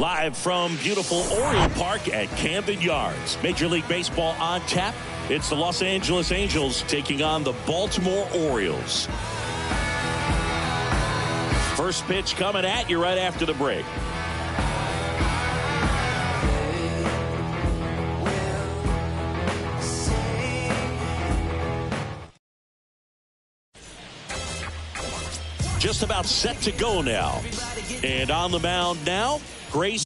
Live from beautiful Oriole Park at Camden Yards. Major League Baseball on tap. It's the Los Angeles Angels taking on the Baltimore Orioles. First pitch coming at you right after the break. Just about set to go now. And on the mound now, Grayson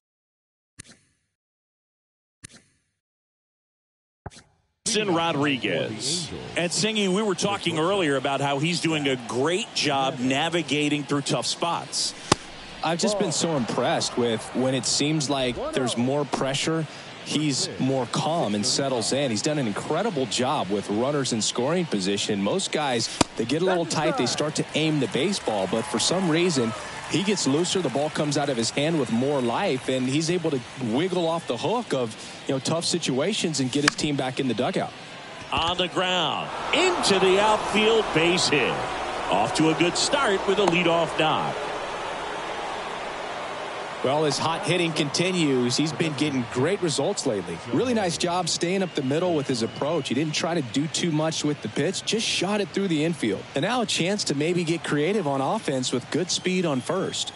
Rodriguez. And Singy, we were talking earlier about how he's doing a great job navigating through tough spots. I've just been so impressed with when it seems like there's more pressure, he's more calm and settles in. He's done an incredible job with runners in scoring position. Most guys, they get a little tight, they start to aim the baseball, but for some reason, he gets looser, the ball comes out of his hand with more life, and he's able to wiggle off the hook of, tough situations and get his team back in the dugout. On the ground, into the outfield, base hit. Off to a good start with a leadoff knock. Well, his hot hitting continues. He's been getting great results lately. Really nice job staying up the middle with his approach. He didn't try to do too much with the pitch, just shot it through the infield. And now a chance to maybe get creative on offense with good speed on first.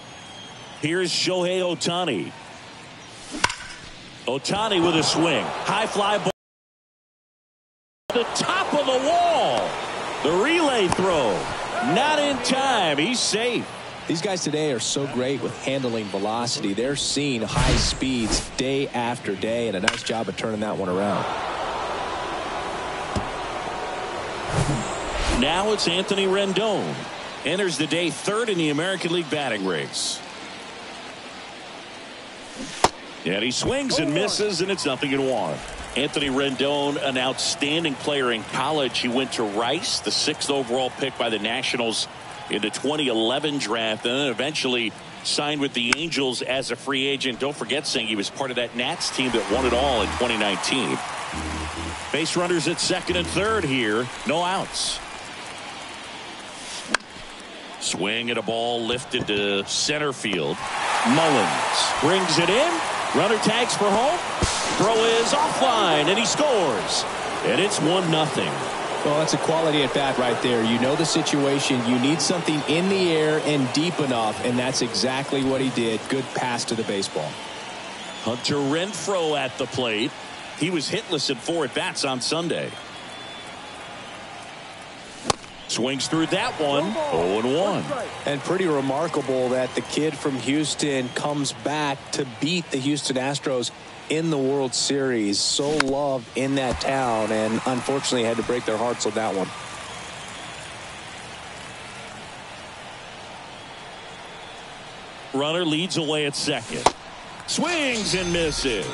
Here's Shohei Ohtani. Ohtani with a swing. High fly ball. The top of the wall. The relay throw. Not in time. He's safe. These guys today are so great with handling velocity. They're seeing high speeds day after day, and a nice job of turning that one around. Now it's Anthony Rendon. Enters the day third in the American League batting race. And he swings and misses, and it's 0-1. Anthony Rendon, an outstanding player in college. He went to Rice, the 6th overall pick by the Nationals in the 2011 draft, and then eventually signed with the Angels as a free agent. Don't forget, saying he was part of that Nats team that won it all in 2019. Base runners at second and third here. No outs. Swing at a ball lifted to center field. Mullins brings it in. Runner tags for home. Throw is offline, and he scores. And it's 1-0. Well, that's a quality at bat right there. You know the situation. You need something in the air and deep enough, and that's exactly what he did. Good pass to the baseball. Hunter Renfroe at the plate. He was hitless at 4 at-bats on Sunday. Swings through that one. 0-1. And pretty remarkable that the kid from Houston comes back to beat the Houston Astros in the World Series. So loved in that town, and unfortunately had to break their hearts on that one. Runner leads away at second. Swings and misses.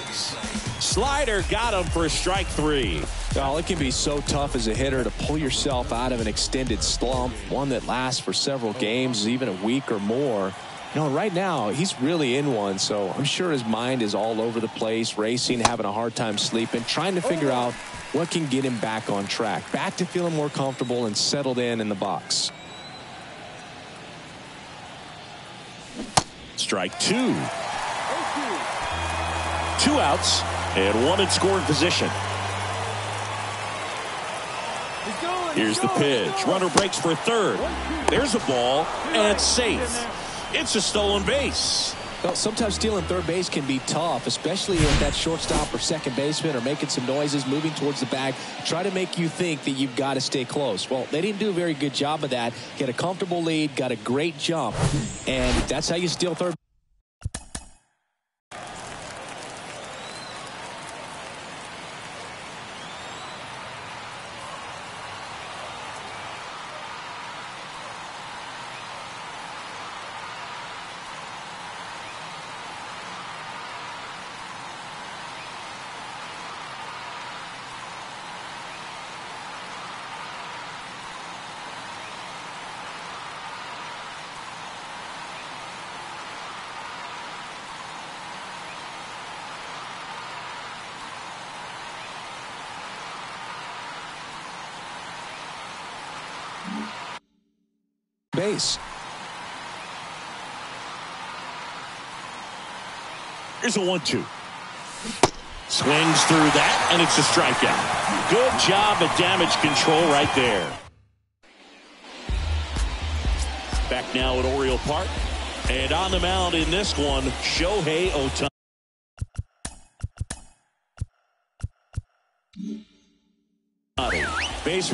Slider got him for strike 3. Well, it can be so tough as a hitter to pull yourself out of an extended slump, one that lasts for several games, even a week or more. Right now, he's really in one, so I'm sure his mind is all over the place, racing, having a hard time sleeping, trying to figure out what can get him back on track, back to feeling more comfortable and settled in the box. Strike 2. 2 outs and 1 in scoring position. Here's the pitch. Runner breaks for third. There's a ball, and it's safe. It's a stolen base. Well, sometimes stealing third base can be tough, especially if that shortstop or second baseman are making some noises, moving towards the bag, try to make you think that you've got to stay close. Well, they didn't do a very good job of that. Get a comfortable lead, got a great jump, and that's how you steal third. Base. Here's a 1-2. Swings through that, and it's a strikeout. Good job at damage control right there. Back now at Oriole Park. And on the mound in this one, Shohei Ohtani. Base.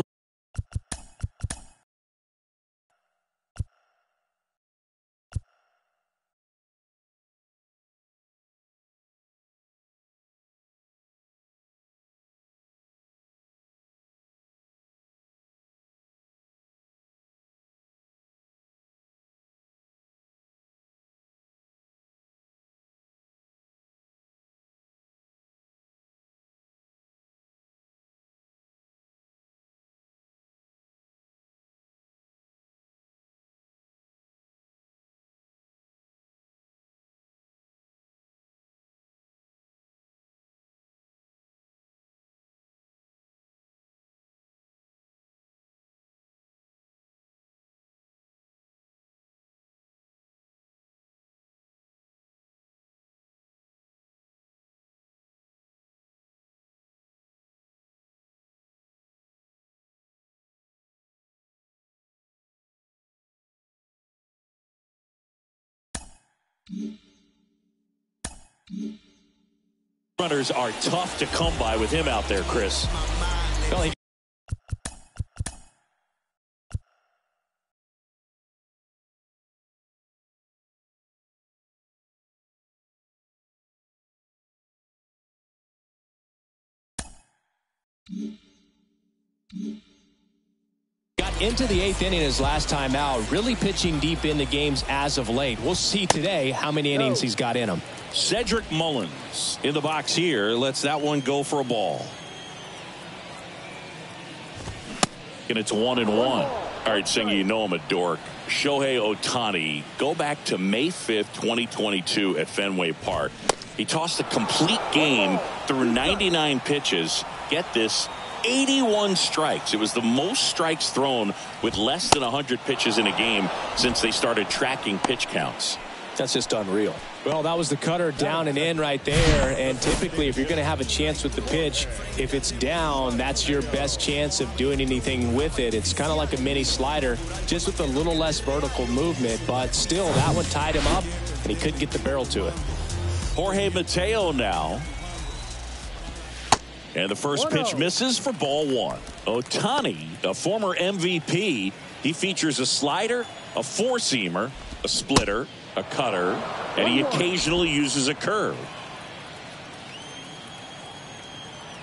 Runners are tough to come by with him out there, Chris. Well, got into the 8th inning his last time out, really pitching deep into games as of late. We'll see today how many innings he's got in him. Cedric Mullins in the box here lets that one go for a ball. And it's 1-1. All right, Singy, you know I'm a dork. Shohei Ohtani, go back to May 5th, 2022 at Fenway Park. He tossed a complete game through 99 pitches. Get this, 81 strikes. It was the most strikes thrown with less than 100 pitches in a game since they started tracking pitch counts. That's just unreal. Well, that was the cutter down and in right there. And typically, if you're going to have a chance with the pitch, if it's down, that's your best chance of doing anything with it. It's kind of like a mini slider, just with a little less vertical movement. But still, that one tied him up, and he couldn't get the barrel to it. Jorge Mateo now. And the first pitch misses for ball one. Ohtani, a former MVP, he features a slider, a four-seamer, a splitter, a cutter, and he occasionally uses a curve.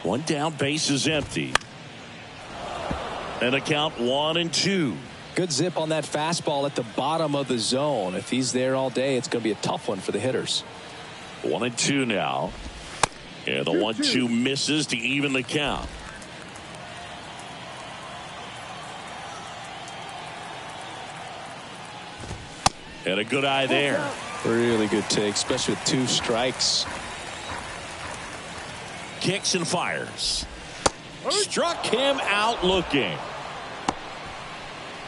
One down, base is empty. And a count 1-2. Good zip on that fastball at the bottom of the zone. If he's there all day, it's going to be a tough one for the hitters. 1-2 now. And the 1-2 misses to even the count. And a good eye there. Really good take, especially with 2 strikes. Kicks and fires. Struck him out looking.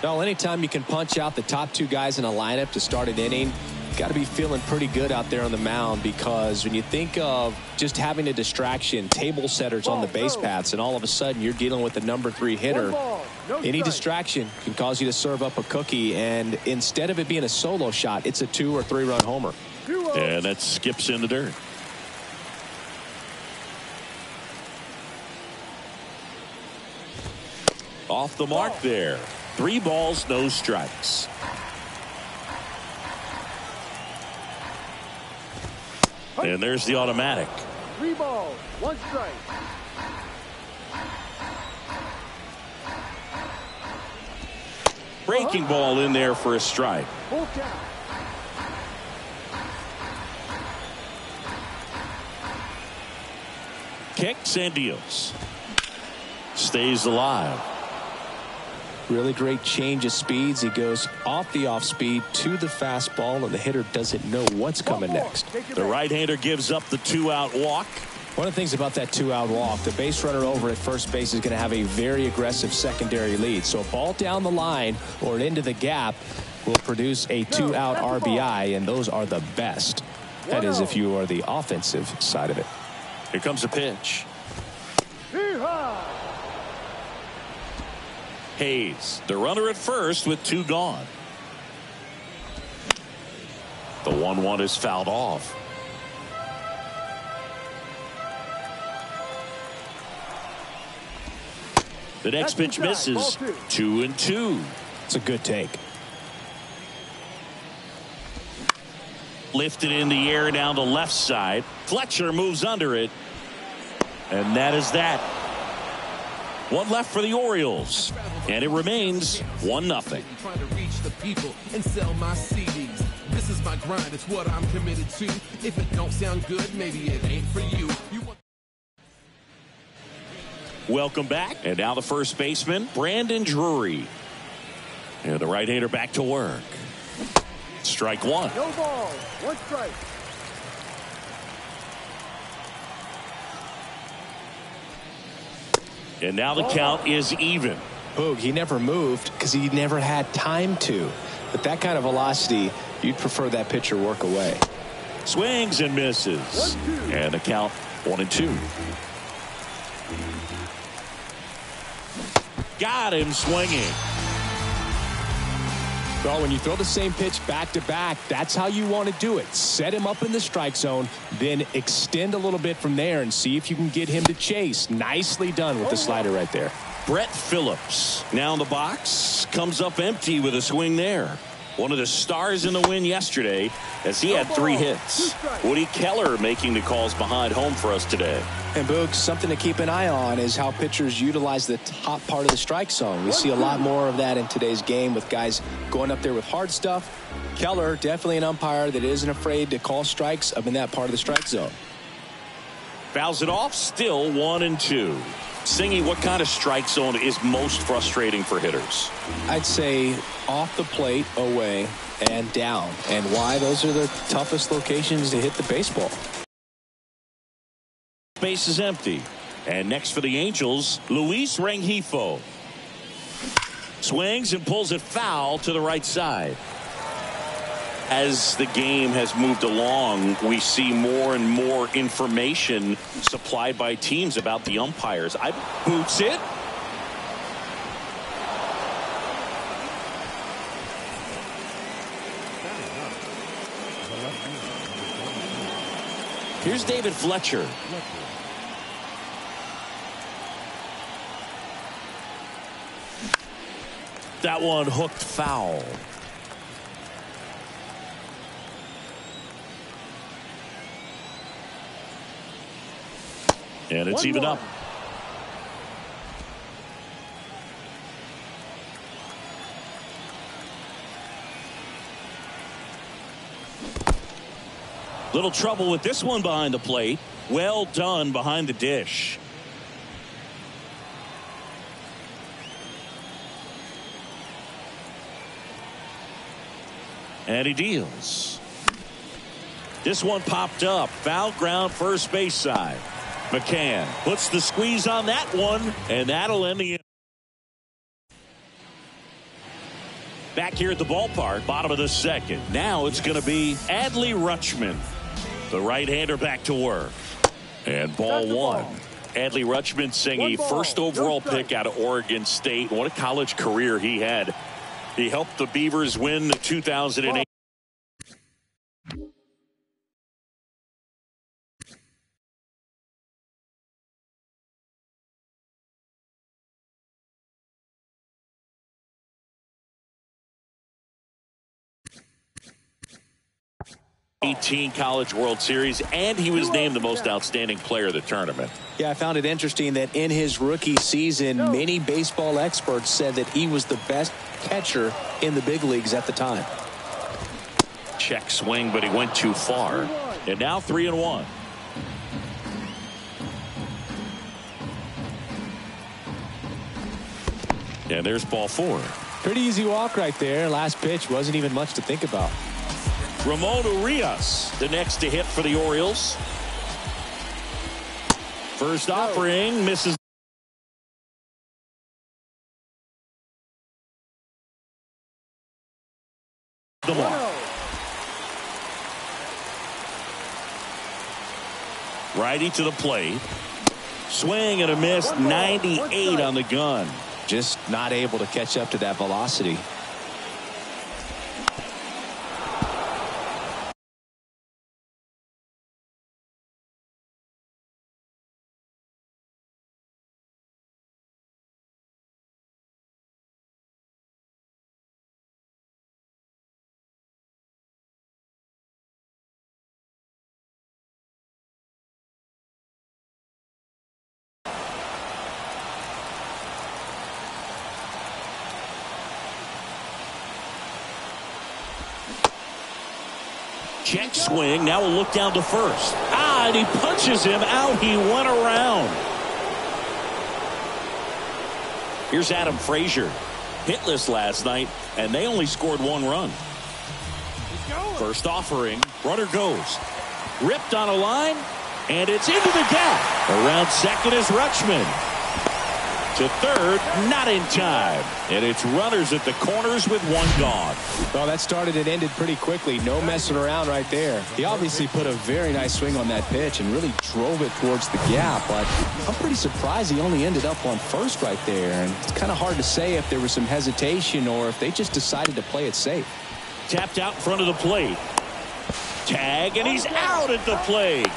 Well, anytime you can punch out the top 2 guys in a lineup to start an inning, got to be feeling pretty good out there on the mound, because when you think of just having a distraction, table setters on the base paths, and all of a sudden you're dealing with the number 3 hitter, any distraction can cause you to serve up a cookie, and instead of it being a solo shot, it's a 2 or 3 run homer. And that skips in the dirt. Off the mark there. 3 balls, no strikes. And there's the automatic. 3 balls, 1 strike. Breaking ball in there for a strike. Full count. Kicks and deals. Stays alive. Really great change of speeds. He goes off the off speed to the fastball, and the hitter doesn't know what's coming next. The right-hander gives up the 2-out walk. One of the things about that 2-out walk, the base runner over at first base is going to have a very aggressive secondary lead. So a ball down the line or into the gap will produce a 2-out RBI, and those are the best. That is if you are the offensive side of it. Here comes a pitch. Hayes, the runner at first with 2 gone. The 1-1 is fouled off. The next pitch misses. 2-2. It's a good take. Lifted in the air down the left side. Fletcher moves under it. And that is that. 1 left for the Orioles. And it remains 1-0. Trying to reach the people and sell my CDs. This is my grind. It's what I'm committed to. If it don't sound good, maybe it ain't for you. Welcome back. And now the first baseman, Brandon Drury. And the right-hander back to work. Strike 1. No ball. 1 strike. And now the count is even. Boog, he never moved because he never had time to. With that kind of velocity, you'd prefer that pitcher work away. Swings and misses. 1-2. And the count 1-2. Got him swinging. Well, when you throw the same pitch back to back, that's how you want to do it. Set him up in the strike zone, then extend a little bit from there and see if you can get him to chase. Nicely done with the slider right there. Brett Phillips now in the box, comes up empty with a swing there. One of the stars in the win yesterday as he had 3 hits. Woody Keller making the calls behind home for us today. And Boog, something to keep an eye on is how pitchers utilize the top part of the strike zone. We see a lot more of that in today's game with guys going up there with hard stuff. Keller, definitely an umpire that isn't afraid to call strikes up in that part of the strike zone. Fouls it off, still 1-2. Singy, what kind of strike zone is most frustrating for hitters? I'd say off the plate, away, and down. And why? Those are the toughest locations to hit the baseball. Base is empty. And next for the Angels, Luis Rengifo. Swings and pulls it foul to the right side. As the game has moved along, we see more and more information supplied by teams about the umpires. Boots it. Here's David Fletcher. That one hooked foul. And it's even up. Little trouble with this one behind the plate. Well done behind the dish. And he deals. This one popped up. Foul ground first base side. McCann puts the squeeze on that one, and that'll end the inning. Back here at the ballpark, bottom of the second. Now it's going to be Adley Rutschman, the right-hander, back to work. And ball 1. Adley Rutschman, Singy, first overall pick out of Oregon State. What a college career he had. He helped the Beavers win the 2008. College World Series, and he was named the most outstanding player of the tournament. Yeah, I found it interesting that in his rookie season, many baseball experts said that he was the best catcher in the big leagues at the time. Check swing, but he went too far. And now 3-1. And there's ball 4. Pretty easy walk right there. Last pitch wasn't even much to think about. Ramon Urias, the next to hit for the Orioles. First offering, misses. The mark. Righty to the plate. Swing and a miss. 98 on the gun. Just not able to catch up to that velocity. Check swing. Now we'll look down to first. And he punches him out. He went around. Here's Adam Frazier. Hitless last night, and they only scored 1 run. First offering. Runner goes. Ripped on a line, and it's into the gap. Around second is Rutschman. To third, not in time. And it's runners at the corners with 1 gone. Well, that started and ended pretty quickly. No messing around right there. He obviously put a very nice swing on that pitch and really drove it towards the gap. But I'm pretty surprised he only ended up on first right there. And it's kind of hard to say if there was some hesitation or if they just decided to play it safe. Tapped out in front of the plate. Tag, and he's out at the plate.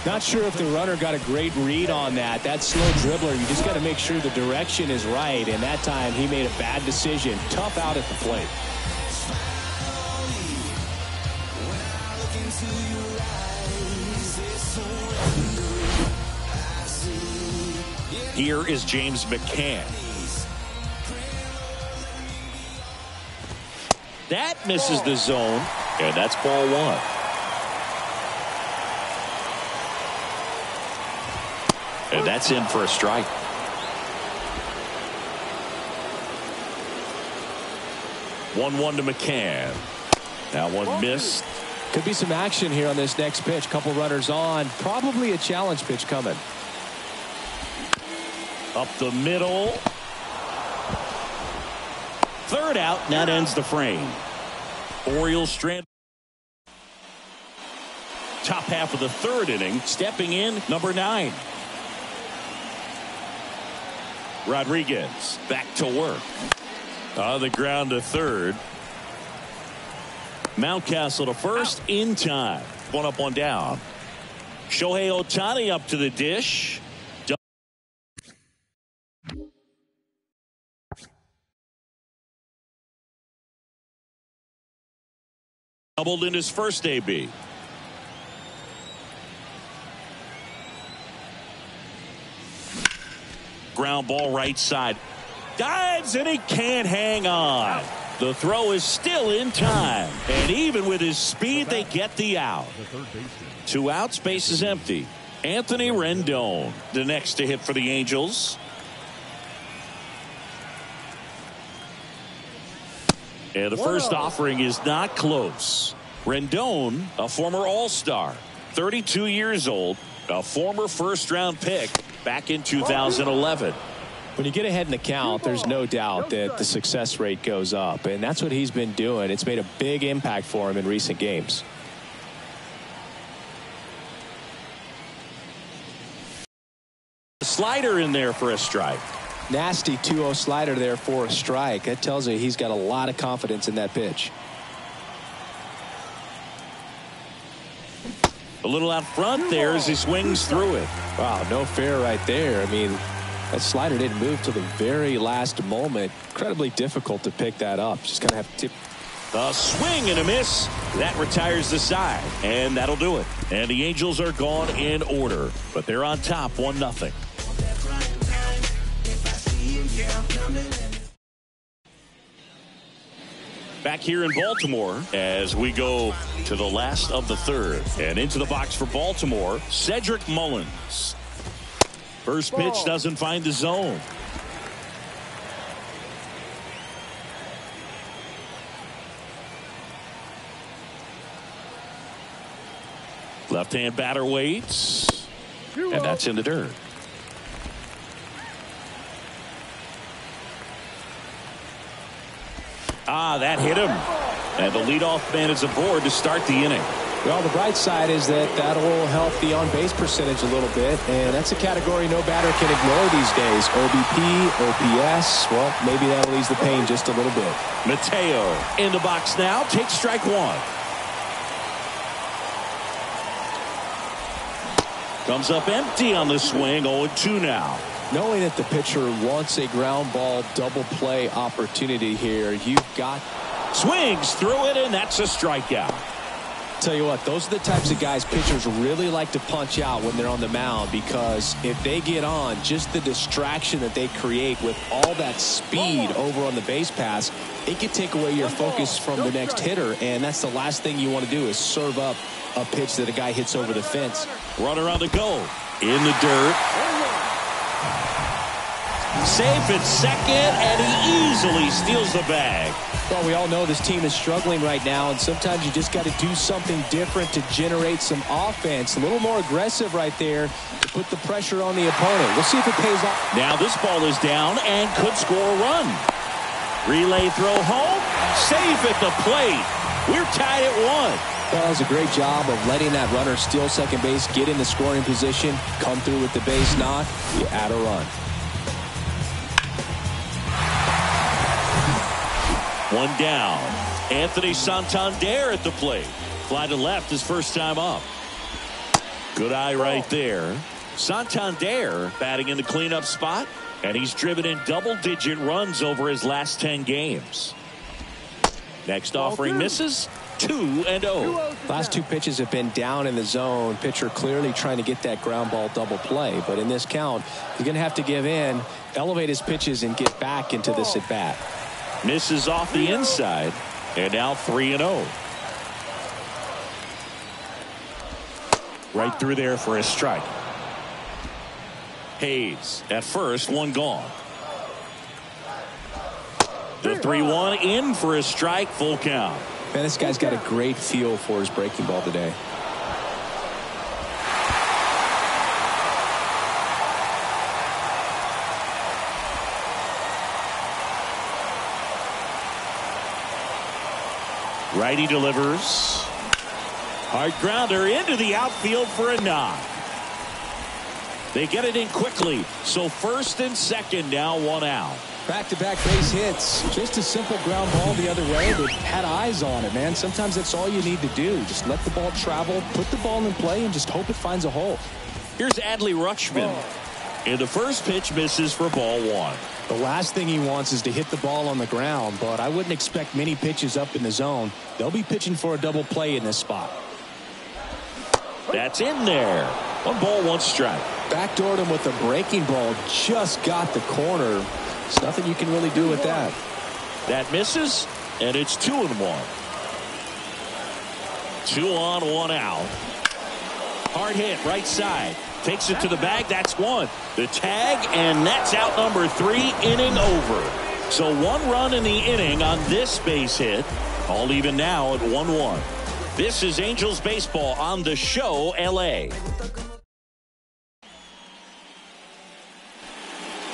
Not sure if the runner got a great read on that. That slow dribbler, you just got to make sure the direction is right. And that time he made a bad decision. Tough out at the plate. Here is James McCann. That misses the zone, and that's ball 1. And that's in for a strike. 1-1 to McCann. That one missed. Could be some action here on this next pitch. Couple runners on. Probably a challenge pitch coming. Up the middle. Third out, and that ends the frame. Orioles strand. Top half of the 3rd inning. Stepping in, number 9. Rodriguez back to work. On the ground to third. Mountcastle to first in time. 1 up, 1 down. Shohei Ohtani up to the dish. Doubled in his first AB. Ground ball right side. Dives, and he can't hang on. The throw is still in time. And even with his speed, they get the out. 2 outs, base is empty. Anthony Rendon, the next to hit for the Angels. And the first offering is not close. Rendon, a former All-Star, 32 years old, a former first-round pick back in 2011. When you get ahead in the count, there's no doubt that the success rate goes up, and that's what he's been doing. It's made a big impact for him in recent games. Slider in there for a strike. Nasty 2-0 slider there for a strike. That tells you he's got a lot of confidence in that pitch. A little out front there as he swings through it. Wow, no fair right there. I mean, that slider didn't move till the very last moment. Incredibly difficult to pick that up. Just kind of have to tip. A swing and a miss. That retires the side, and that'll do it. And the Angels are gone in order, but they're on top 1-0. Back here in Baltimore as we go to the last of the 3rd. And into the box for Baltimore, Cedric Mullins. First pitch doesn't find the zone. Left-hand batter waits. And that's in the dirt. That hit him. And the leadoff man is aboard to start the inning. Well, the bright side is that that'll help the on-base percentage a little bit, and that's a category no batter can ignore these days. OBP, OPS, well, maybe that'll ease the pain just a little bit. Mateo in the box now, takes strike one. Comes up empty on the swing, 0-2 now. Knowing that the pitcher wants a ground ball double play opportunity here, you've got... Swings through it, and that's a strikeout. Tell you what, those are the types of guys pitchers really like to punch out when they're on the mound, because if they get on, just the distraction that they create with all that speed over on the base pass, it could take away your focus from the next hitter, and that's the last thing you want to do is serve up a pitch that a guy hits over the fence. Runner on the go. In the dirt. Safe at second, and he easily steals the bag. Well, we all know this team is struggling right now, and sometimes you just got to do something different to generate some offense. A little more aggressive right there to put the pressure on the opponent. We'll see if it pays off. Now this ball is down and could score a run. Relay throw home. Safe at the plate. We're tied at 1. Well, that was a great job of letting that runner steal second base, get in the scoring position, come through with the base knock. You add a run. 1 down. Anthony Santander at the plate. Fly to left his first time up. Good eye right there. Santander batting in the cleanup spot, and he's driven in double-digit runs over his last 10 games. Next offering misses. 2-0. Last 2 pitches have been down in the zone. Pitcher clearly trying to get that ground ball double play, but in this count, he's going to have to give in, elevate his pitches, and get back into this at bat. Misses off the inside, and now 3-0. Right through there for a strike. Hayes at first, 1 gone. The 3-1 in for a strike, full count. Man, this guy's got a great feel for his breaking ball today. Righty delivers. Hard grounder into the outfield for a knock. They get it in quickly. So first and second now, 1 out. Back-to-back base hits. Just a simple ground ball the other way. They had eyes on it, man. Sometimes that's all you need to do. Just let the ball travel, put the ball in play, and just hope it finds a hole. Here's Adley Rutschman. And the first pitch misses for ball 1. The last thing he wants is to hit the ball on the ground, but I wouldn't expect many pitches up in the zone. They'll be pitching for a double play in this spot. That's in there. 1 ball, 1 strike. Backdoored him with a breaking ball. Just got the corner. There's nothing you can really do with that. That misses, and it's 2-1. 2 on, 1 out. Hard hit, right side. Takes it to the bag. That's 1. The tag, and that's out number 3. Inning over. So 1 run in the inning on this base hit. All even now at 1-1. This is Angels baseball on the show, LA.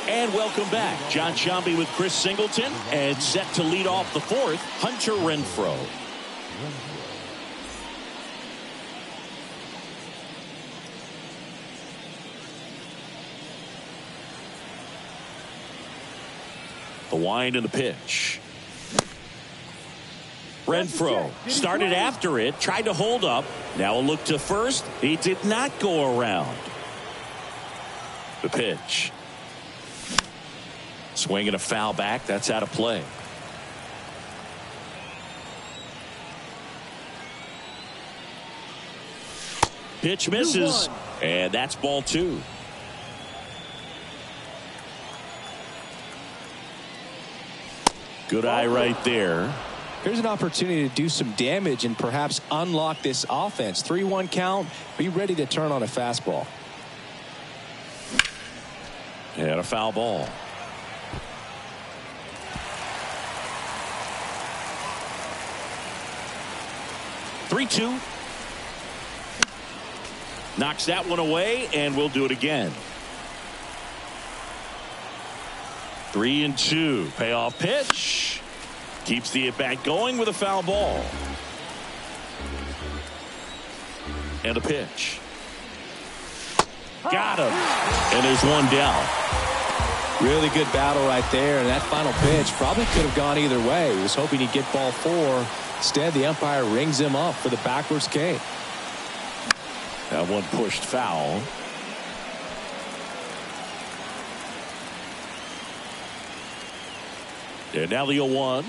And welcome back. John Sciambi with Chris Singleton, and set to lead off the 4th, Hunter Renfroe. The wind and the pitch. Renfroe started after it, tried to hold up. Now a look to first. He did not go around. The pitch. Swinging a foul back. That's out of play. Pitch misses, and that's ball 2. Good eye right there. Here's an opportunity to do some damage and perhaps unlock this offense. 3-1 count. Be ready to turn on a fastball. And a foul ball. Three-2. Knocks that one away, and we'll do it again. 3-2. Payoff pitch. Keeps the at-bat going with a foul ball. And a pitch. Got him. And there's one down. Really good battle right there. And that final pitch probably could have gone either way. He was hoping he'd get ball 4. Instead, the umpire rings him up for the backwards K. That one pushed foul. And now the 0-1.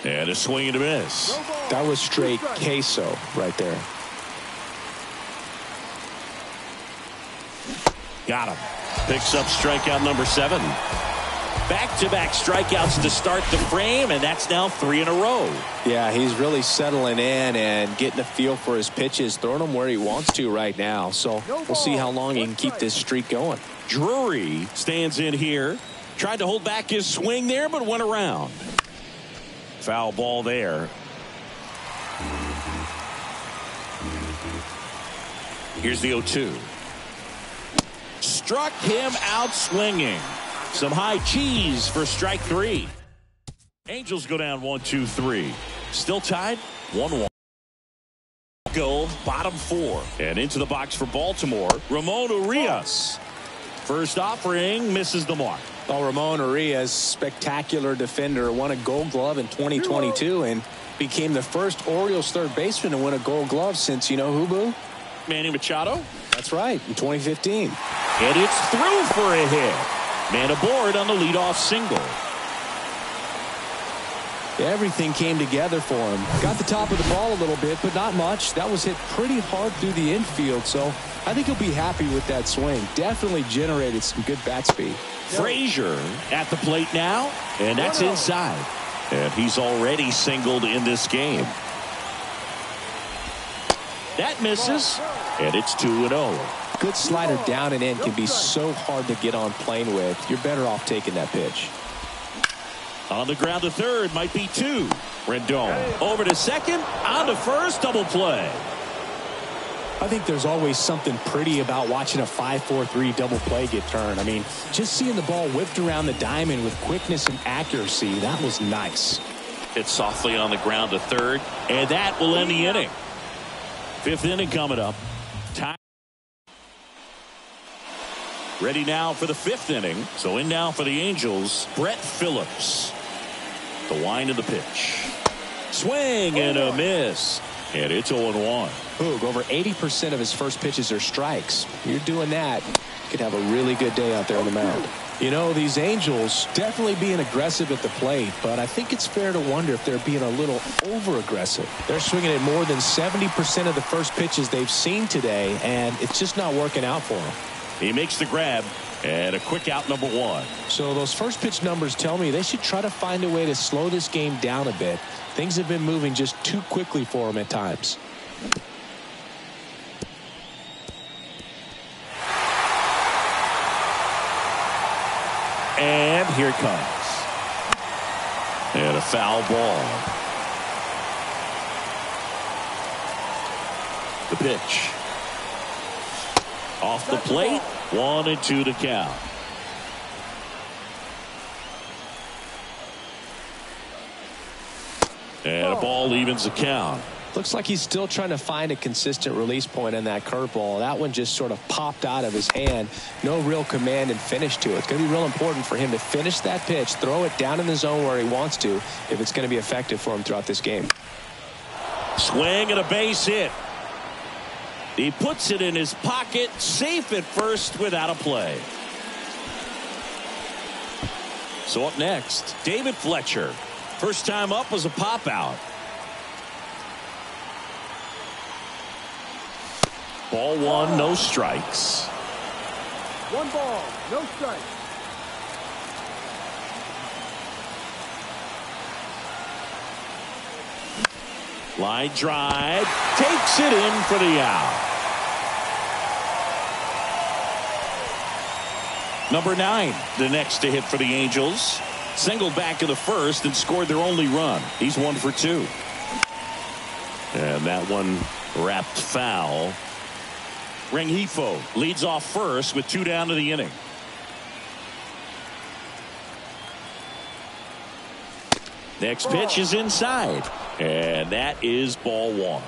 And a swing and a miss. That was straight queso right there. Got him. Picks up strikeout number 7. Back-to-back strikeouts to start the frame, and that's now 3 in a row. Yeah, he's really settling in and getting a feel for his pitches, throwing them where he wants to right now. So we'll see how long he can keep this streak going. Drury stands in here. Tried to hold back his swing there, but went around. Foul ball there. Here's the 0-2. Struck him out swinging. Some high cheese for strike 3. Angels go down 1-2-3. Still tied 1-1. Go bottom 4. And into the box for Baltimore, Ramon Urias. First offering misses the mark. Well, Ramon Urias, spectacular defender, won a Gold Glove in 2022 and became the first Orioles third baseman to win a Gold Glove since, you know who, Boo? Manny Machado. That's right, in 2015. And it's through for a hit. Man aboard on the leadoff single. Everything came together for him. Got the top of the ball a little bit, but not much. That was hit pretty hard through the infield, so I think he'll be happy with that swing. Definitely generated some good bat speed. Frazier at the plate now, and that's inside. And he's already singled in this game. That misses, and it's 2-0. Good slider down and in can be so hard to get on plane with. You're better off taking that pitch. On the ground to third, might be 2. Rendon over to second, on to first, double play. I think there's always something pretty about watching a 5-4-3 double play get turned. I mean, just seeing the ball whipped around the diamond with quickness and accuracy, that was nice. Hit softly on the ground to third, and that will end the inning. 5th inning coming up. Time. Ready now for the 5th inning. So in now for the Angels, Brett Phillips. The wind of the pitch. Swing and a miss. And it's 0-1. Boog, over 80% of his first pitches are strikes. You're doing that, you could have a really good day out there on the mound. You know, these Angels definitely being aggressive at the plate, but I think it's fair to wonder if they're being a little over-aggressive. They're swinging at more than 70% of the first pitches they've seen today, and it's just not working out for them. He makes the grab, and a quick out, number 1. So those first pitch numbers tell me they should try to find a way to slow this game down a bit. Things have been moving just too quickly for them at times. And here it comes. And a foul ball. The pitch. Off the plate. 1-2 to count. And a ball evens the count. Looks like he's still trying to find a consistent release point on that curveball. That one just sort of popped out of his hand. No real command and finish to it. It's going to be real important for him to finish that pitch, throw it down in the zone where he wants to, if it's going to be effective for him throughout this game. Swing and a base hit. He puts it in his pocket, safe at first without a play. So up next, David Fletcher. First time up was a pop out. Ball 1, no strikes. 1 ball, no strikes. Line drive, takes it in for the out. Number 9, the next to hit for the Angels. Singled back in the first and scored their only run. He's 1 for 2. And that one wrapped foul. Rengifo leads off first with 2 down to the inning. Next pitch is inside. And that is ball one.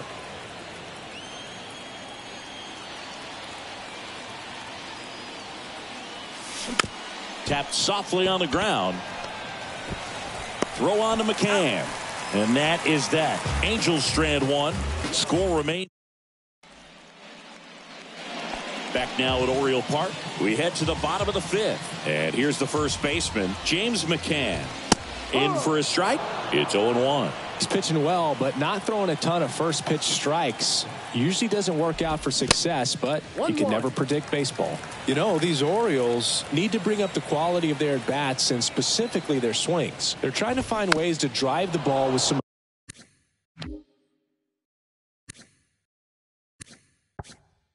Tapped softly on the ground. Throw on to McCann. And that is that. Angels strand one. Score remains. Back now at Oriole Park. We head to the bottom of the fifth. And here's the first baseman, James McCann. In for a strike. It's 0-1. He's pitching well, but not throwing a ton of first pitch strikes. Usually doesn't work out for success, but you can never predict baseball. You know, these Orioles need to bring up the quality of their at-bats and specifically their swings. They're trying to find ways to drive the ball with some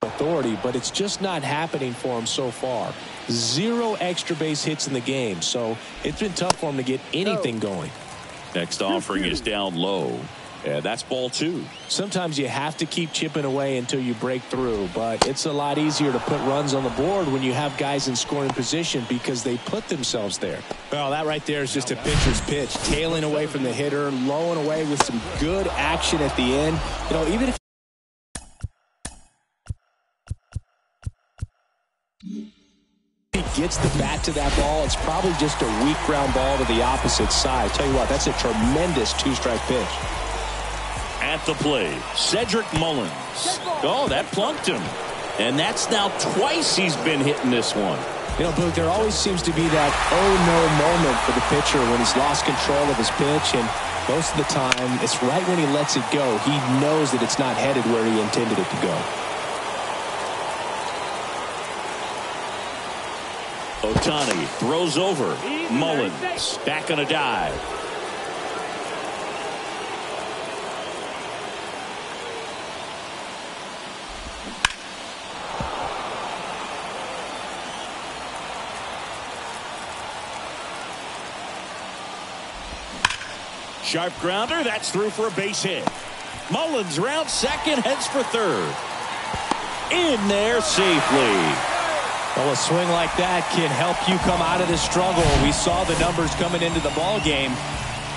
authority, but it's just not happening for him so far. 0 extra base hits in the game, so it's been tough for him to get anything going. Next offering is down low, and that's ball two. Sometimes you have to keep chipping away until you break through, but it's a lot easier to put runs on the board when you have guys in scoring position because they put themselves there. Well, that right there is just a pitcher's pitch, tailing away from the hitter, low and away with some good action at the end. You know, even if he gets the bat to that ball, it's probably just a weak ground ball to the opposite side. Tell you what, that's a tremendous two-strike pitch. At the plate, Cedric Mullins. Oh, that plunked him. And that's now twice he's been hitting this one. You know, Boog, there always seems to be that oh-no moment for the pitcher when he's lost control of his pitch, and most of the time, it's right when he lets it go. He knows that it's not headed where he intended it to go. Ohtani throws over. Mullins back on a dive. Sharp grounder. That's through for a base hit. Mullins round second, heads for third. In there safely. Well, a swing like that can help you come out of the struggle. We saw the numbers coming into the ball game,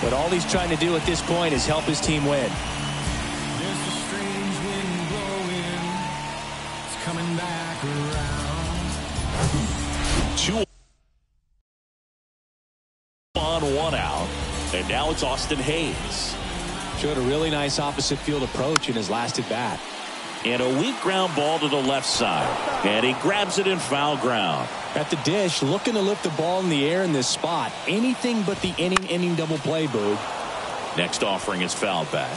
but all he's trying to do at this point is help his team win. There's a strange wind blowing. It's coming back around. 2 on, 1 out, and now it's Austin Hayes. Showed a really nice opposite field approach in his last at bat. And a weak ground ball to the left side. And he grabs it in foul ground. At the dish, looking to lift the ball in the air in this spot. Anything but the inning double play, Boog. Next offering is fouled back.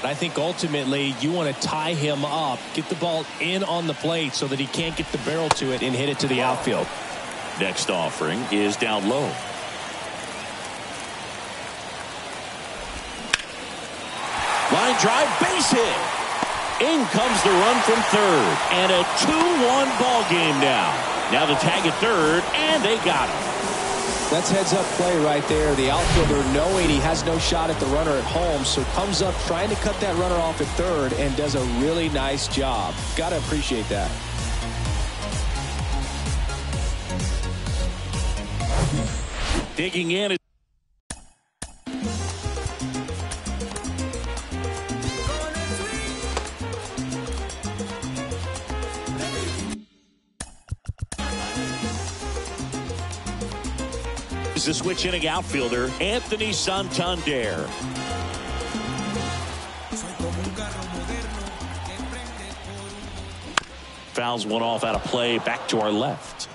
I think ultimately you want to tie him up, get the ball in on the plate so that he can't get the barrel to it and hit it to the outfield. Next offering is down low. Line drive, base hit. In comes the run from third, and a 2-1 ball game now. Now the tag at third, and they got him. That's heads-up play right there. The outfielder knowing he has no shot at the runner at home, so comes up trying to cut that runner off at third and does a really nice job. Got to appreciate that. Digging in. The switch inning outfielder, Anthony Santander. Fouls one off out of play, back to our left.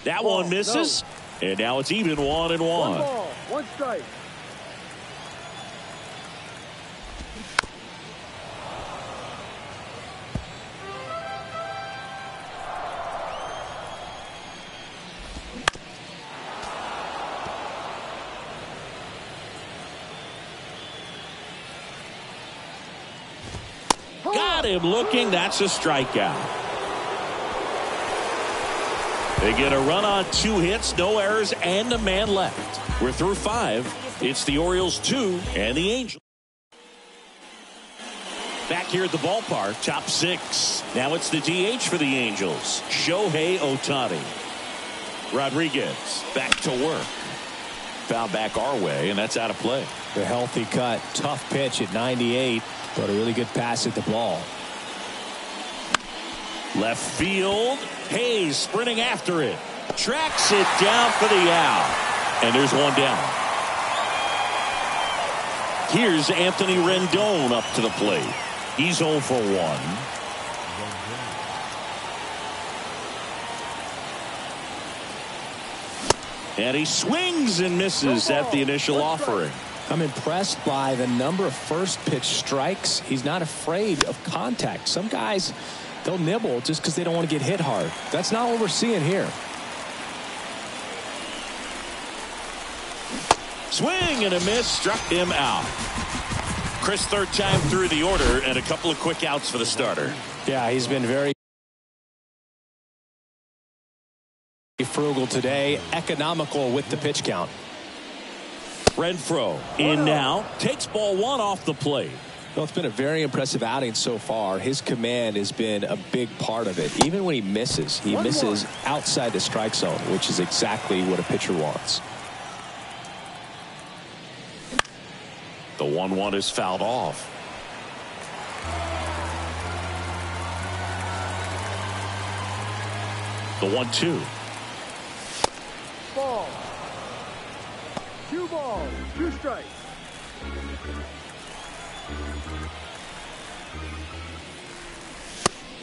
That one misses, and now it's even 1-1. 1 ball, 1 strike. Got him looking. That's a strikeout. They get a run on 2 hits, no errors, and a man left. We're through 5. It's the Orioles 2 and the Angels. Back here at the ballpark, top 6. Now it's the DH for the Angels, Shohei Ohtani. Rodriguez back to work. Foul back our way, and that's out of play. The healthy cut. Tough pitch at 98, but a really good pass at the ball. Left field. Hayes sprinting after it. Tracks it down for the out. And there's one down. Here's Anthony Rendon up to the plate. He's 0 for 1. And he swings and misses at the initial offering. I'm impressed by the number of first pitch strikes. He's not afraid of contact. Some guys, they'll nibble just because they don't want to get hit hard. That's not what we're seeing here. Swing and a miss, struck him out. Chris, third time through the order, and a couple of quick outs for the starter. Yeah, he's been very frugal today, economical with the pitch count. Renfroe in now, takes ball 1 off the plate. Well, it's been a very impressive outing so far. His command has been a big part of it. Even when he misses outside the strike zone, which is exactly what a pitcher wants. The 1-1 is fouled off. The 1-2. Ball. 2 balls, 2 strikes.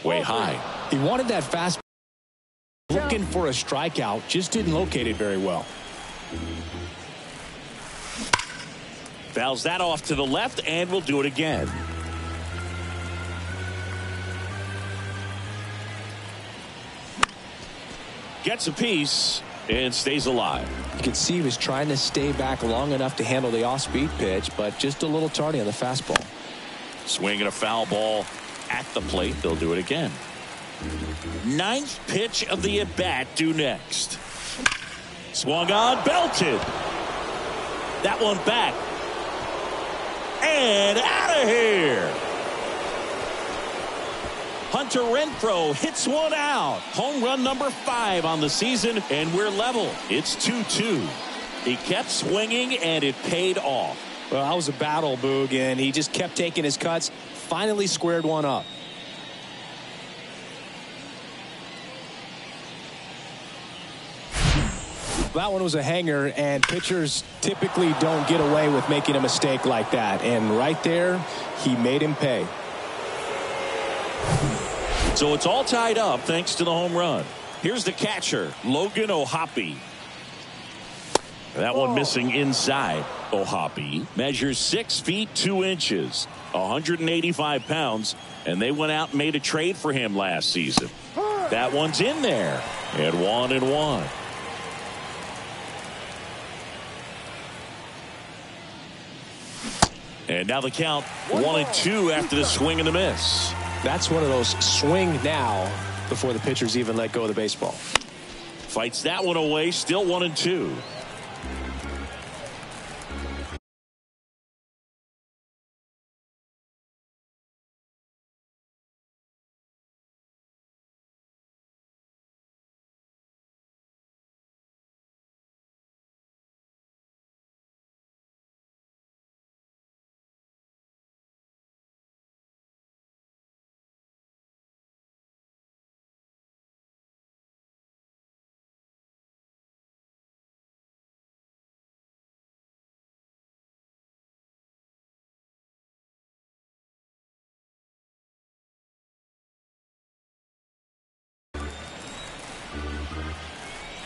Way high. He wanted that fast. Looking for a strikeout, just didn't locate it very well. Fouls that off to the left, and we'll do it again. Gets a piece and stays alive. You can see he was trying to stay back long enough to handle the off-speed pitch, but just a little tardy on the fastball. Swinging a foul ball at the plate. They'll do it again. 9th pitch of the at-bat due next. Swung on, belted. That one back. And out of here. Hunter Renfroe hits one out. Home run number 5 on the season, and we're level. It's 2-2. He kept swinging, and it paid off. Well, that was a battle, Boog, and he just kept taking his cuts. Finally squared one up. That one was a hanger, and pitchers typically don't get away with making a mistake like that. And right there, he made him pay. So it's all tied up thanks to the home run. Here's the catcher, Logan O'Hoppe. That one missing inside. O'Hoppe measures 6 feet 2 inches, 185 pounds, and they went out and made a trade for him last season. That one's in there, and 1-1. And now the count 1-2 after the swing and the miss. That's one of those swing now before the pitchers even let go of the baseball. Fights that one away, still 1-2.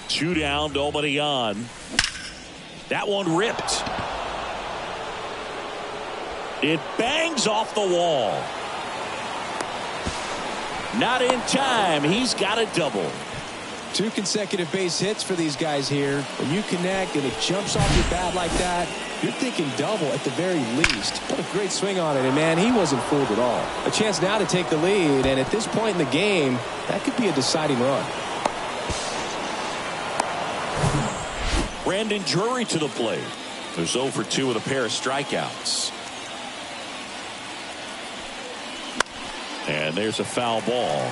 Two down, nobody on. That one ripped. It bangs off the wall. Not in time. He's got a double. 2 consecutive base hits for these guys here. When you connect and it jumps off your bat like that, you're thinking double at the very least. What a great swing on it, and man, he wasn't fooled at all. A chance now to take the lead, and at this point in the game, that could be a deciding run. Brandon Drury to the plate. There's 0 for 2 with a pair of strikeouts. And there's a foul ball.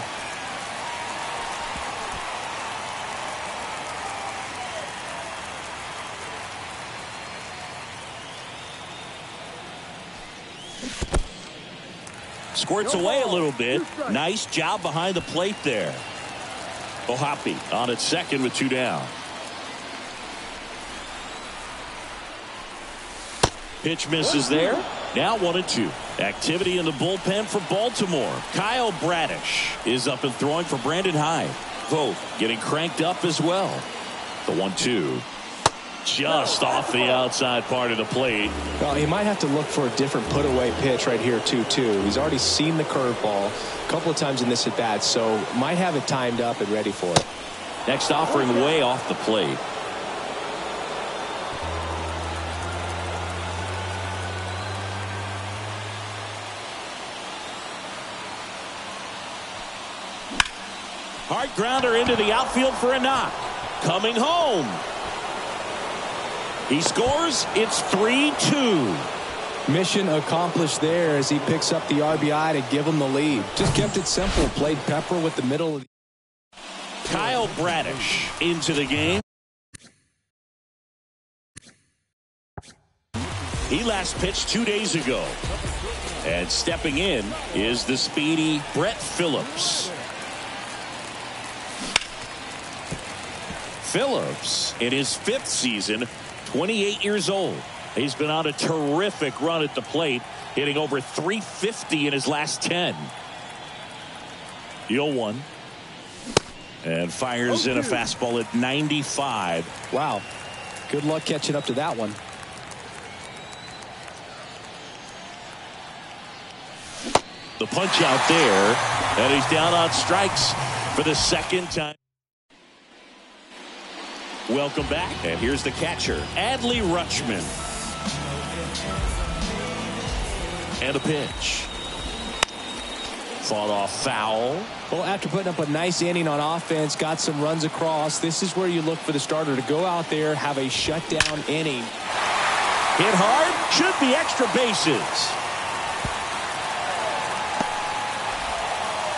Squirts away a little bit. Nice job behind the plate there. Ohapi on at second with 2 down. Pitch misses there. Now 1-2. Activity in the bullpen for Baltimore. Kyle Bradish is up and throwing for Brandon Hyde. Vogt getting cranked up as well. The 1-2. Just off the outside part of the plate. Well, he might have to look for a different put-away pitch right here, 2-2. He's already seen the curveball a couple of times in this at-bat, so might have it timed up and ready for it. Next offering way off the plate. Hard grounder into the outfield for a knock. Coming home. He scores. It's 3-2. Mission accomplished there as he picks up the RBI to give him the lead. Just kept it simple. Played Pepper with the middle. Kyle Bradish into the game. He last pitched 2 days ago. And stepping in is the speedy Brett Phillips. Phillips in his 5th season, 28 years old. He's been on a terrific run at the plate, hitting over 350 in his last 10. 0-1. And fires in a fastball at 95. Wow. Good luck catching up to that one. The punch out there. And he's down on strikes for the 2nd time. Welcome back. And here's the catcher, Adley Rutschman. And a pitch. Fought off foul. Well, after putting up a nice inning on offense, got some runs across, this is where you look for the starter to go out there, have a shutdown inning. Hit hard, should be extra bases.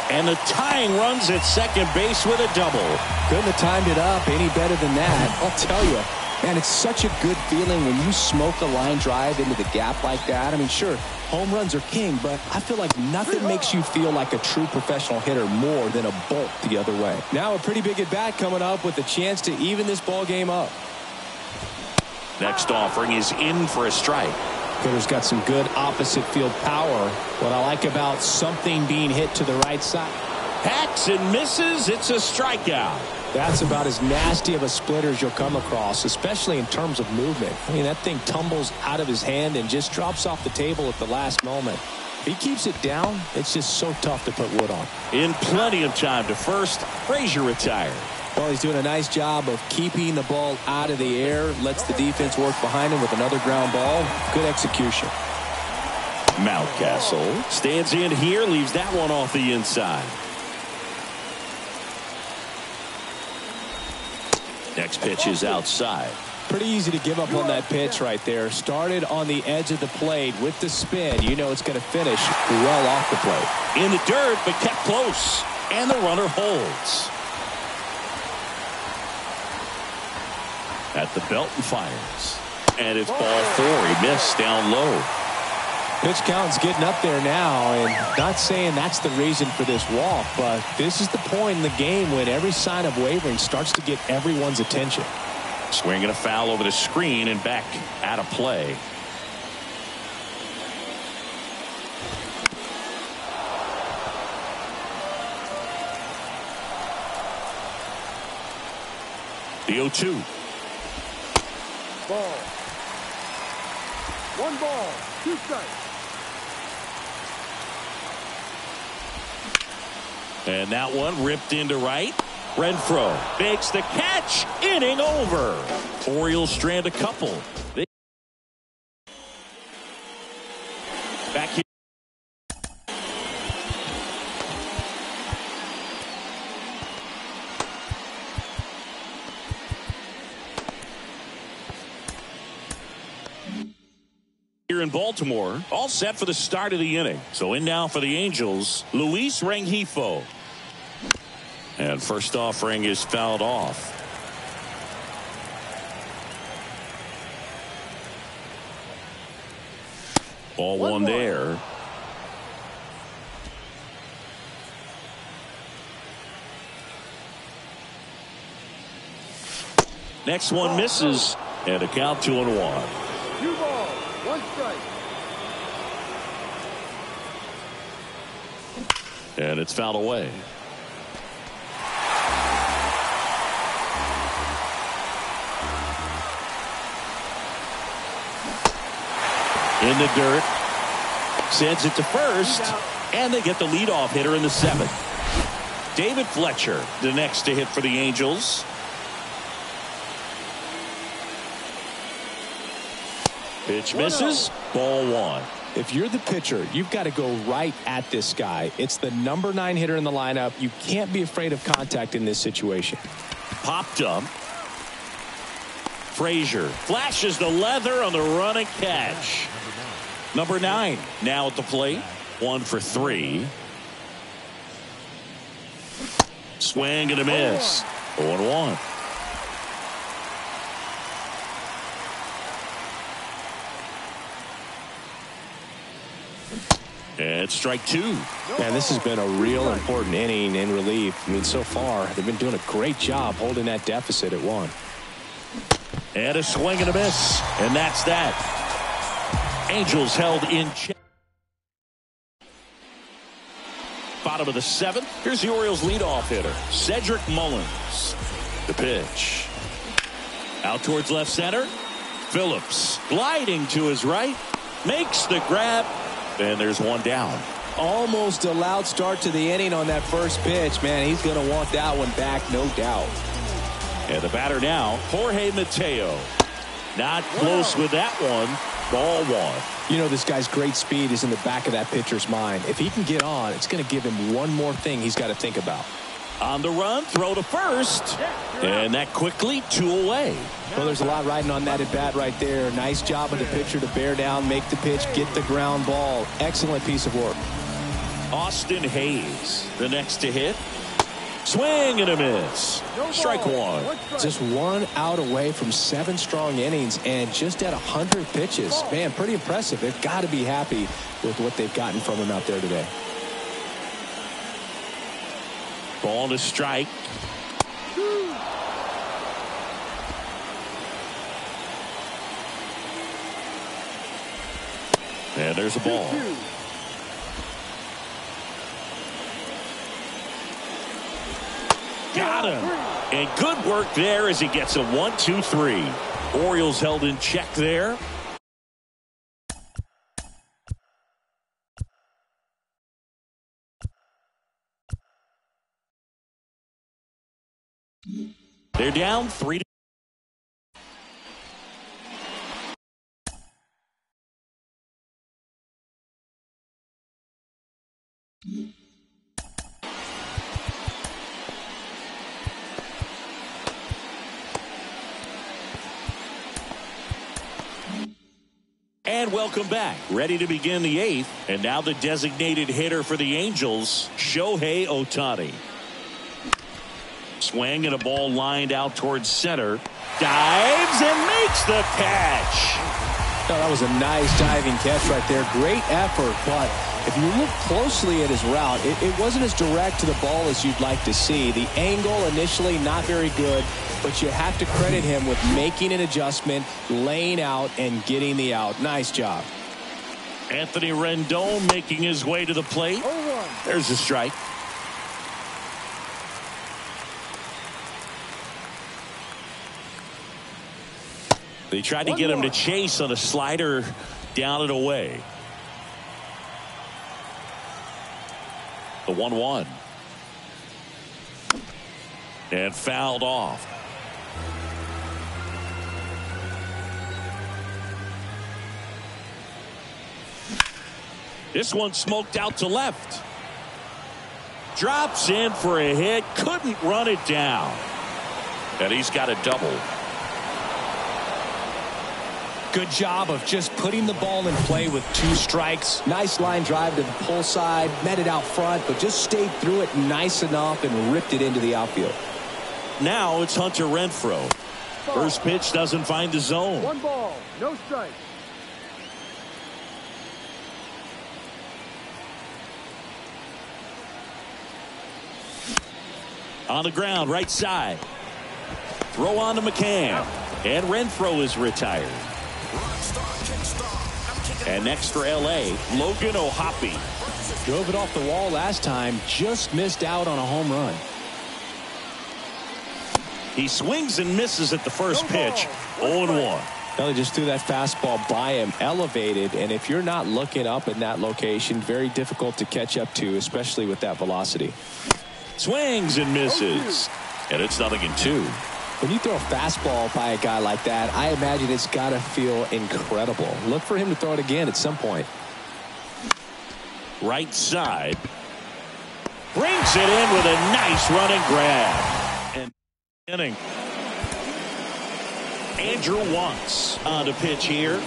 And the tying runs at second base with a double. Couldn't have timed it up any better than that. I'll tell you, man, it's such a good feeling when you smoke a line drive into the gap like that. I mean, sure, home runs are king, but I feel like nothing makes you feel like a true professional hitter more than a bolt the other way. Now a pretty big at-bat coming up with a chance to even this ball game up. Next offering is in for a strike. Hitter's got some good opposite field power. What I like about something being hit to the right side. Hacks and misses. It's a strikeout. That's about as nasty of a splitter as you'll come across, especially in terms of movement. I mean, that thing tumbles out of his hand and just drops off the table at the last moment. If he keeps it down, it's just so tough to put wood on. In plenty of time to first, Frazier retired. Well, he's doing a nice job of keeping the ball out of the air. Lets the defense work behind him with another ground ball. Good execution. Mountcastle stands in here, leaves that one off the inside. Next pitch is outside. Pretty easy to give up on that pitch right there. Started on the edge of the plate with the spin. You know it's going to finish well off the plate. In the dirt, but kept close. And the runner holds. At the belt and fires. And it's ball 4. He missed down low. Pitch count's getting up there now, and not saying that's the reason for this walk, but this is the point in the game when every sign of wavering starts to get everyone's attention. Swinging a foul over the screen and back out of play. The 0-2. Ball. 1 ball, 2 strikes. And that one ripped into right. Renfroe makes the catch. Inning over. Orioles strand a couple. Back here. Here in Baltimore, all set for the start of the inning. So in now for the Angels, Luis Rengifo. And first offering is fouled off. Ball one there. Next one misses, and a count 2-1. 2 balls, 1 strike. And it's fouled away. In the dirt. Sends it to first. And they get the leadoff hitter in the 7th. David Fletcher, the next to hit for the Angels. Pitch misses. Ball 1. If you're the pitcher, you've got to go right at this guy. It's the number 9 hitter in the lineup. You can't be afraid of contact in this situation. Popped up. Frazier flashes the leather on the run and catch. Number 9 now at the plate. 1 for 3. Swing and a miss. 0-1. And strike 2. Man, this has been a real important inning in relief. I mean, so far, they've been doing a great job holding that deficit at 1. And a swing and a miss. And that's that. Angels held in check. Bottom of the 7th. Here's the Orioles leadoff hitter, Cedric Mullins. The pitch. Out towards left center. Phillips gliding to his right. Makes the grab. And there's one down. Almost a loud start to the inning on that first pitch. Man, he's going to want that one back, no doubt. And the batter now, Jorge Mateo. Not close with that one. Ball 1. You know, this guy's great speed is in the back of that pitcher's mind. If he can get on, it's going to give him one more thing he's got to think about. On the run, throw to first. And that quickly, 2 away. Well, there's a lot riding on that at bat right there. Nice job of the pitcher to bear down, make the pitch, get the ground ball. Excellent piece of work. Austin Hayes, the next to hit. Swing and a miss. Strike 1. Just 1 out away from 7 strong innings and just at 100 pitches. Man, pretty impressive. They've got to be happy with what they've gotten from him out there today. Ball to strike. And there's a ball. Got him. And good work there as he gets a 1-2-3. Orioles held in check there. They're down 3. And welcome back. Ready to begin the 8th. And now the designated hitter for the Angels, Shohei Ohtani. Swing and a ball lined out towards center. Dives and makes the catch. Oh, that was a nice diving catch right there. Great effort, but if you look closely at his route, it wasn't as direct to the ball as you'd like to see. The angle initially not very good, but you have to credit him with making an adjustment, laying out, and getting the out. Nice job. Anthony Rendon making his way to the plate. There's a strike. They tried to get him to chase on a slider down and away. The 1-1. And fouled off. This one smoked out to left. Drops in for a hit. Couldn't run it down. And he's got a double. Good job of just putting the ball in play with 2 strikes. Nice line drive to the pull side. Met it out front, but just stayed through it nice enough and ripped it into the outfield. Now it's Hunter Renfroe. First pitch doesn't find the zone. 1 ball, no strike. On the ground, right side. Throw on to McCann. And Renfroe is retired. And next for L.A., Logan O'Hoppe. Drove it off the wall last time, just missed out on a home run. He swings and misses at the first pitch. 0-1. Well, he just threw that fastball by him, elevated, and if you're not looking up in that location, very difficult to catch up to, especially with that velocity. Swings and misses. And it's 0-2. When you throw a fastball by a guy like that, I imagine it's got to feel incredible. Look for him to throw it again at some point. Right side. Brings it in with a nice running grab. And inning. Andrew Wantz on the pitch here.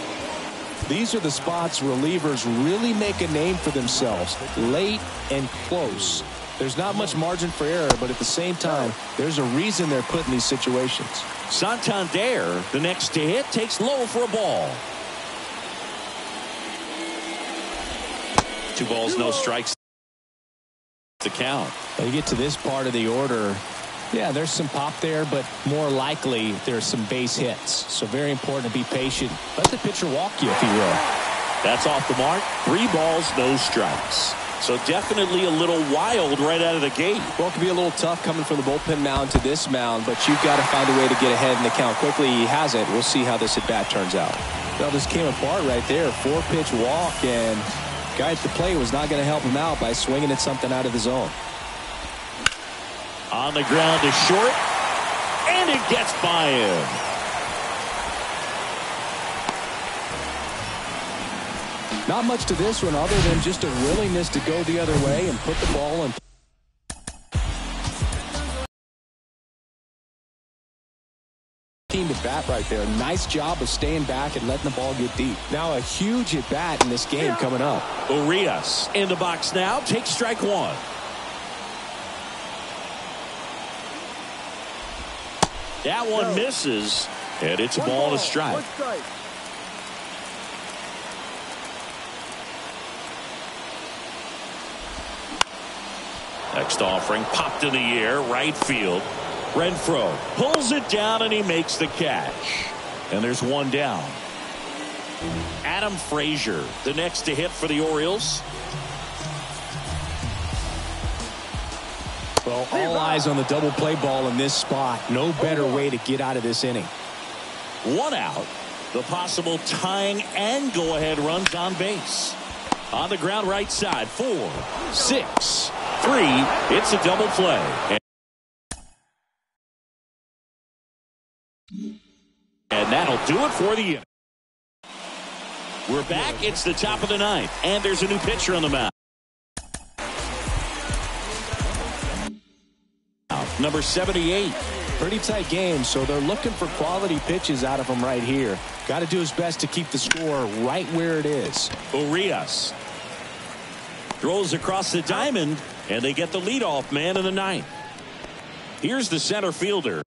These are the spots relievers really make a name for themselves. Late and close. There's not much margin for error, but at the same time, there's a reason they're put in these situations. Santander, the next to hit, takes low for a ball. 2 balls, no strikes. The count. When you get to this part of the order, yeah, there's some pop there, but more likely there's some base hits. So very important to be patient. Let the pitcher walk you, if he will. That's off the mark. 3 balls, no strikes. So definitely a little wild right out of the gate. Well, it can be a little tough coming from the bullpen mound to this mound, but you've got to find a way to get ahead in the count quickly. He hasn't. We'll see how this at-bat turns out. Well, this came apart right there. 4-pitch walk, and guy at the plate was not going to help him out by swinging at something out of the zone. On the ground to short, and it gets by him. Not much to this one other than just a willingness to go the other way and put the ball in. Team at bat right there. Nice job of staying back and letting the ball get deep. Now a huge at bat in this game coming up. Urias in the box now. Takes strike 1. That one misses, and it's a ball and a strike. Next offering popped in the air, right field. Renfroe pulls it down and he makes the catch. And there's 1 down. Adam Frazier, the next to hit for the Orioles. Well, all eyes on the double play ball in this spot. No better way to get out of this inning. 1 out. The possible tying and go-ahead runs on base. On the ground right side. 4, 6, 3. It's a double play. And that'll do it for the inning. We're back. It's the top of the 9th. And there's a new pitcher on the mound. Number 78. Pretty tight game, so they're looking for quality pitches out of him right here. Got to do his best to keep the score right where it is. Urias throws across the diamond, and they get the leadoff man in the 9th. Here's the center fielder,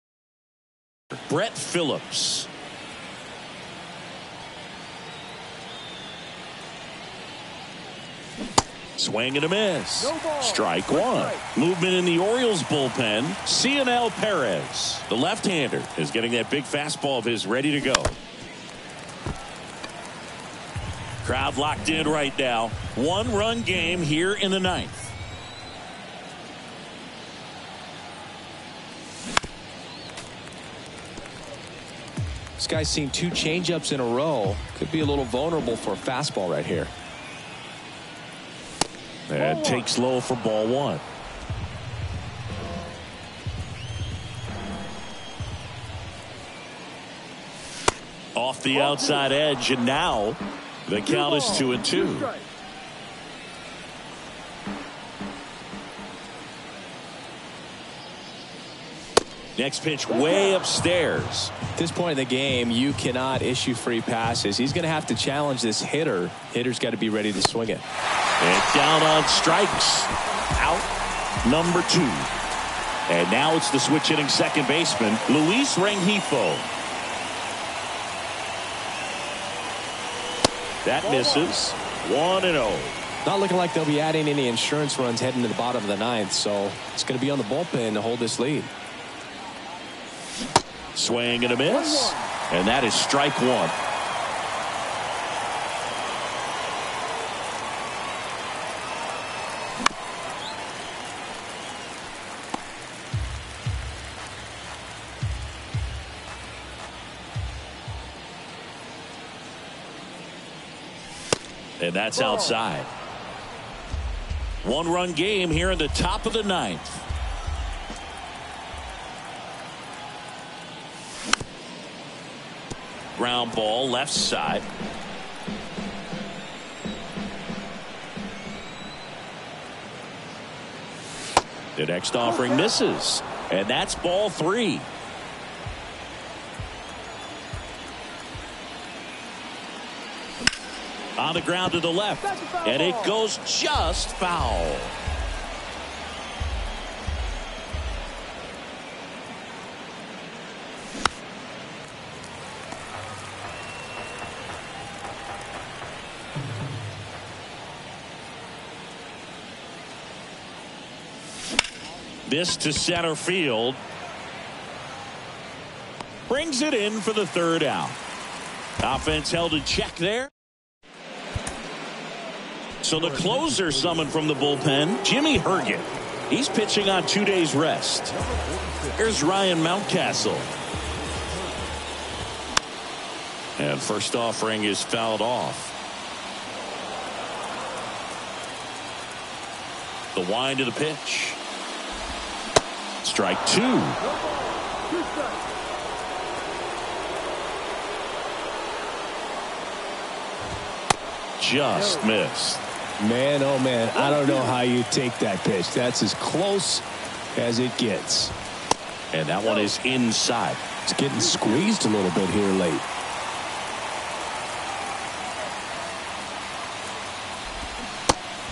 Brett Phillips. Swing and a miss. Strike 1. Movement in the Orioles bullpen. Cionel Perez, the left-hander, is getting that big fastball of his ready to go. Crowd locked in right now. 1-run game here in the 9th. This guy's seen 2 changeups in a row. Could be a little vulnerable for a fastball right here. And takes low for ball 1. Off the outside edge, and now the count is 2-2. Next pitch way upstairs. At this point in the game, you cannot issue free passes. He's going to have to challenge this hitter. Hitter's got to be ready to swing it. And down on strikes. Out number 2. And now it's the switch hitting second baseman, Luis Rengifo. That misses. 1-0. Not looking like they'll be adding any insurance runs heading to the bottom of the ninth, so it's going to be on the bullpen to hold this lead. Swing and a miss, and that is strike one. And that's outside. One-run game here in the top of the ninth. Ground ball left side. The next offering misses, and that's ball three. On the ground to the left, and it goes just foul. This to center field. Brings it in for the third out. Offense held in check there. So the closer summoned from the bullpen, Jimmy Herget. He's pitching on 2 days rest. Here's Ryan Mountcastle. And first offering is fouled off. The wind of the pitch. Strike two. Just missed. Man, oh man, I don't know how you take that pitch. That's as close as it gets. And that one is inside. It's getting squeezed a little bit here late.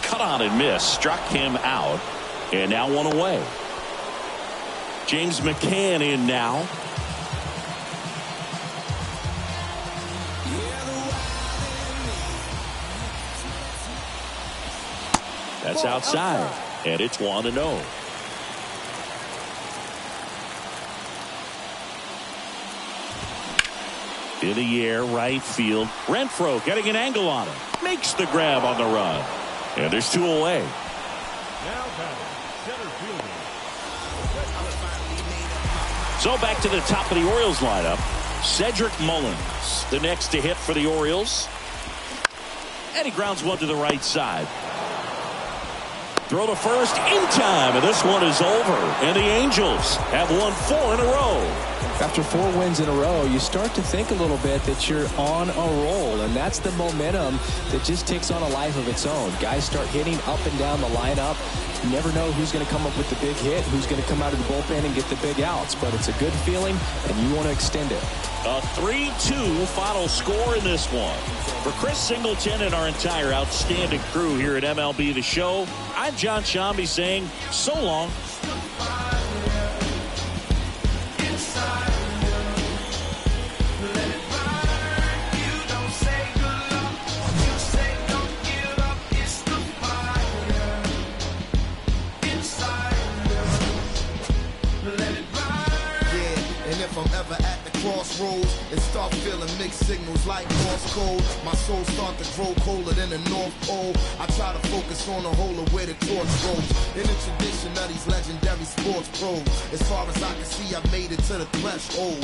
Cut on and miss. Struck him out. And now one away. James McCann in now. That's outside, and it's 1-0. In the air, right field. Renfroe getting an angle on him. Makes the grab on the run. And there's two away. Now batting, center fielder. So back to the top of the Orioles lineup. Cedric Mullins, the next to hit for the Orioles. And he grounds one to the right side. Throw to first in time, and this one is over. And the Angels have won 4 in a row. After 4 wins in a row, you start to think a little bit that you're on a roll, and that's the momentum that just takes on a life of its own. Guys start hitting up and down the lineup. You never know who's going to come up with the big hit, who's going to come out of the bullpen and get the big outs, but it's a good feeling, and you want to extend it. A 3-2 final score in this one. For Chris Singleton and our entire outstanding crew here at MLB The Show, I'm John Shambi saying so long. Crossroads and start feeling mixed signals like Morse code. My soul start to grow colder than the North Pole. I try to focus on the whole of where the torch goes. In the tradition of these legendary sports pros, as far as I can see, I made it to the threshold.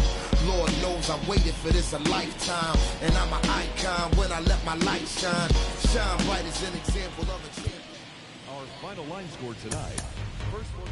Lord knows I waited for this a lifetime, and I'm an icon when I let my light shine. Shine bright as an example of a champion. Our final line score tonight. First one.